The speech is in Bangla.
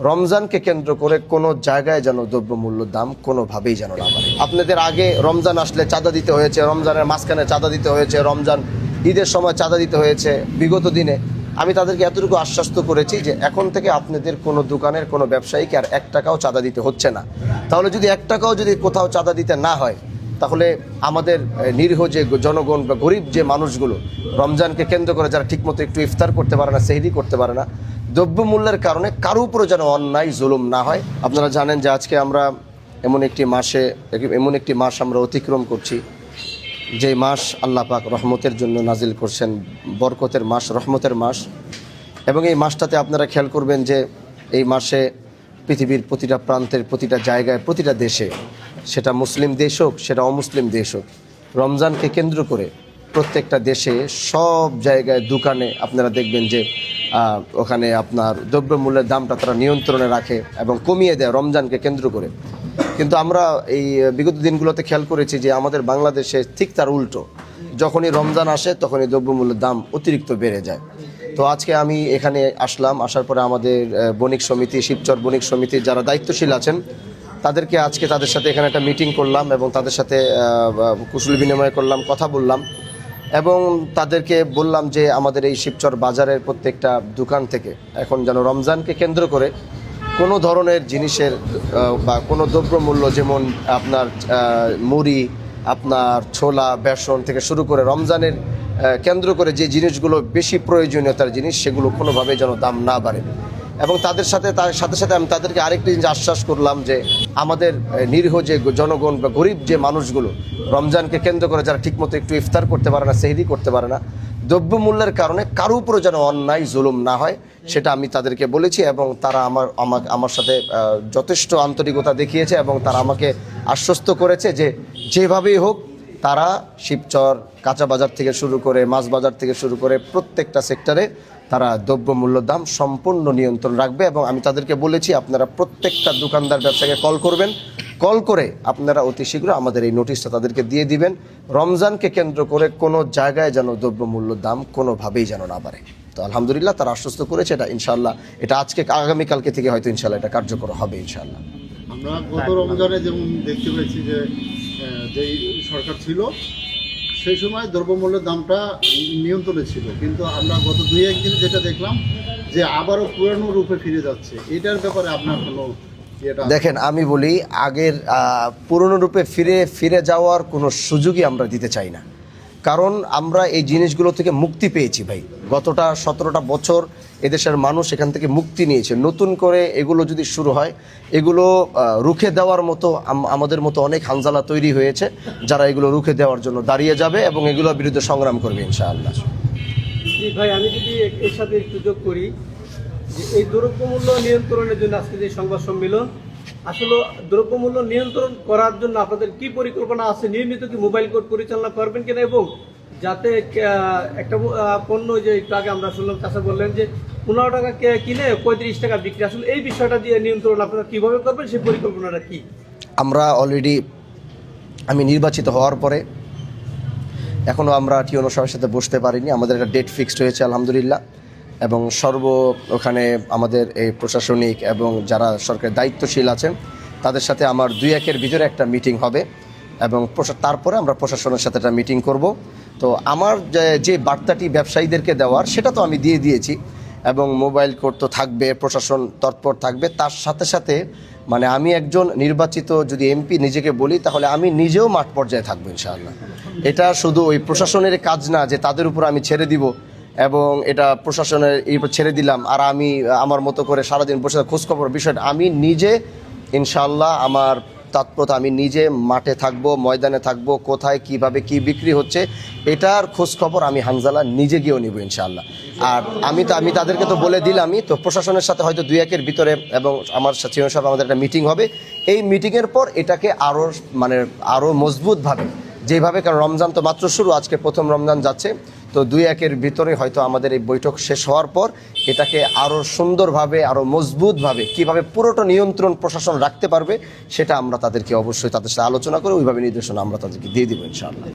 রমজানকে কেন্দ্র করে কোনো জায়গায় যেন দ্রব্যমূল্যের দাম কোনোভাবেই যেন না বাড়ে। আপনাদের আগে রমজান আসলে চাঁদা দিতে হয়েছে, রমজানের মাঝখানে চাঁদা দিতে হয়েছে, রমজান ঈদের সময় চাঁদা দিতে হয়েছে। বিগত দিনে আমি তাদেরকে এতটুকু আশ্বস্ত করেছি যে এখন থেকে আপনাদের কোনো দোকানের কোনো ব্যবসায়ীকে আর 1 টাকাও চাঁদা দিতে হচ্ছে না। তাহলে যদি 1 টাকাও যদি কোথাও চাঁদা দিতে না হয়, তাহলে আমাদের নিরীহ যে জনগণ বা গরিব যে মানুষগুলো রমজানকে কেন্দ্র করে যারা ঠিকমতো একটু ইফতার করতে পারে না, সেহরি করতে পারে না, দ্রব্যমূল্যের কারণে কারো উপরে যেন অন্যায় জুলুম না হয়। আপনারা জানেন যে আজকে আমরা এমন একটি মাস আমরা অতিক্রম করছি, যে মাস আল্লাহ পাক রহমতের জন্য নাজিল করছেন, বরকতের মাস, রহমতের মাস। এবং এই মাসটাতে আপনারা খেয়াল করবেন যে এই মাসে পৃথিবীর প্রতিটা প্রান্তের, প্রতিটা জায়গায়, প্রতিটা দেশে, সেটা মুসলিম দেশ হোক, সেটা অমুসলিম দেশ হোক, রমজানকে কেন্দ্র করে প্রত্যেকটা দেশে সব জায়গায় দোকানে আপনারা দেখবেন যে ওখানে আপনার দ্রব্যমূল্যের দামটা তারা নিয়ন্ত্রণে রাখে এবং কমিয়ে দেয় রমজানকে কেন্দ্র করে। কিন্তু আমরা এই বিগত দিনগুলোতে খেয়াল করেছি যে আমাদের বাংলাদেশে ঠিক তার উল্টো, যখনই রমজান আসে তখনই দ্রব্যমূল্যের দাম অতিরিক্ত বেড়ে যায়। তো আজকে আমি এখানে আসলাম, আসার পরে আমাদের বণিক সমিতি, শিবচর বণিক সমিতির যারা দায়িত্বশীল আছেন তাদেরকে আজকে তাদের সাথে এখানে একটা মিটিং করলাম এবং তাদের সাথে কুশল বিনিময় করলাম, কথা বললাম এবং তাদেরকে বললাম যে আমাদের এই শিবচর বাজারের প্রত্যেকটা দোকান থেকে এখন যেন রমজানকে কেন্দ্র করে কোনো ধরনের জিনিসের বা কোনো দ্রব্যমূল্য, যেমন আপনার মুড়ি, আপনার ছোলা, বেসন থেকে শুরু করে রমজানের কেন্দ্র করে যে জিনিসগুলো বেশি প্রয়োজনীয়তার জিনিস, সেগুলো কোনোভাবে যেন দাম না বাড়ে। এবং তার সাথে আমি তাদেরকে আরেকটি জিনিস আশ্বাস করলাম যে আমাদের নিরীহ যে জনগণ বা গরিব যে মানুষগুলো রমজানকে কেন্দ্র করে যারা ঠিকমতো একটু ইফতার করতে পারে না, সেহরি করতে পারে না, দ্রব্যমূল্যের কারণে কারো উপরে যেন অন্যায় জুলুম না হয়, সেটা আমি তাদেরকে বলেছি। এবং তারা আমার সাথে যথেষ্ট আন্তরিকতা দেখিয়েছে এবং তারা আমাকে আশ্বস্ত করেছে যে যেভাবেই হোক তারা শিবচর কাঁচা বাজার থেকে শুরু করে মাছ বাজার থেকে শুরু করে প্রত্যেকটা সেক্টরে তারা দ্রব্যমূল্যের দাম সম্পূর্ণ নিয়ন্ত্রণ রাখবে। এবং আমি তাদেরকে বলেছি আপনারা প্রত্যেকটা দোকানদার ব্যবসায়ীকে কল করবেন, কল করে আপনারা অতি শীঘ্র আমাদের এই নোটিশটা তাদেরকে দিয়ে দিবেন, রমজানকে কেন্দ্র করে কোনো জায়গায় যেন দ্রব্যমূল্যের দাম কোনোভাবেই যেন না বাড়ে। তো আলহামদুলিল্লাহ তারা আশ্বস্ত করেছে, এটা ইনশাআল্লাহ এটা আজকে আগামীকালকে থেকে হয়তো ইনশাআল্লাহ এটা কার্যকর হবে ইনশাআল্লাহ। আমরা গত রমজানে যেমন দেখতে পেয়েছি যে যেই সরকার ছিল সেই সময় দ্রব্যমূল্যের দামটা নিয়ন্ত্রণে ছিল, কিন্তু আমরা গত 2-1 দিন যেটা দেখলাম যে আবারও পুরানো রূপে ফিরে যাচ্ছে। এটার ব্যাপারে আপনার কোনো দেখেন, আমি বলি আগের পুরনো রূপে ফিরে যাওয়ার কোনো সুযোগই আমরা দিতে চাই না, কারণ আমরা এই জিনিসগুলো থেকে মুক্তি পেয়েছি ভাই। গতটা 17টা বছর এদেশের মানুষ এখান থেকে মুক্তি নিয়েছে। নতুন করে এগুলো যদি শুরু হয়, এগুলো রুখে দেওয়ার মতো আমাদের মতো অনেক হানজালা তৈরি হয়েছে যারা এগুলো রুখে দেওয়ার জন্য দাঁড়িয়ে যাবে এবং এগুলোর বিরুদ্ধে সংগ্রাম করবে ইনশাআল্লাহ। ভাই, আমি যদি এর সাথে একটু যোগ করি যে এই দ্রব্যমূল্য নিয়ন্ত্রণের জন্য আজকে যে সংবাদ সম্মেলন, আসলে দ্রব্যমূল্য নিয়ন্ত্রণ করার জন্য আপনাদের কি পরিকল্পনা আছে? নিয়মিত কি মোবাইল কোর্ট পরিচালনা করবেন কিনা, এবং যাতে একটা পণ্য, যে একটু আগে আমরা শুনলাম চাষা বললেন যে 15 টাকা কিনে 35 টাকা বিক্রি, আসলে এই বিষয়টা দিয়ে নিয়ন্ত্রণ আপনারা কিভাবে করবেন, সেই পরিকল্পনাটা কি? আমরা অলরেডি, আমি নির্বাচিত হওয়ার পরে এখনও আমরা টিওনো সাহেবের সাথে বসতে পারিনি, আমাদের একটা ডেট ফিক্সড হয়েছে আলহামদুলিল্লাহ। এবং ওখানে আমাদের এই প্রশাসনিক এবং যারা সরকারের দায়িত্বশীল আছেন তাদের সাথে আমার 2-1 ভিতরে একটা মিটিং হবে এবং তারপরে আমরা প্রশাসনের সাথে একটা মিটিং করব। তো আমার যে বার্তাটি ব্যবসায়ীদেরকে দেওয়ার সেটা তো আমি দিয়ে দিয়েছি, এবং মোবাইল কোর্ট তো থাকবে, প্রশাসন তৎপর থাকবে। তার সাথে সাথে মানে আমি একজন নির্বাচিত যদি এমপি নিজেকে বলি, তাহলে আমি নিজেও মাঠ পর্যায়ে থাকবো ইনশাআল্লাহ। এটা শুধু ওই প্রশাসনের কাজ না যে তাদের উপর আমি ছেড়ে দিব এবং এটা প্রশাসনের ছেড়ে দিলাম আর আমি আমার মতো করে সারাদিন বসে খোঁজখবর বিষয়টা আমি নিজে ইনশাআল্লাহ আমার তৎপরতা, আমি নিজে মাঠে থাকব, ময়দানে থাকব, কোথায় কিভাবে কি বিক্রি হচ্ছে এটার খোঁজখবর আমি হানজালা নিজে গিয়েও নিব ইনশাআল্লাহ। আর আমি তাদেরকে তো বলে দিলামই, তো প্রশাসনের সাথে হয়তো 2-1 ভিতরে এবং আমার চিরঞ্জীব সাহেব আমাদের একটা মিটিং হবে। এই মিটিংয়ের পর এটাকে আরও মজবুতভাবে যেভাবে, কারণ রমজান তো মাত্র শুরু, আজকে প্রথম রমজান যাচ্ছে, তো 2-1 ভিতরে হয়তো আমাদের এই বৈঠক শেষ হওয়ার পর এটাকে আরও সুন্দরভাবে, আরও মজবুতভাবে কীভাবে পুরোটা নিয়ন্ত্রণ প্রশাসন রাখতে পারবে সেটা আমরা তাদেরকে অবশ্যই তাদের সাথে আলোচনা করে ওইভাবে নির্দেশনা আমরা তাদেরকে দিয়ে দেবো ইনশাআল্লাহ।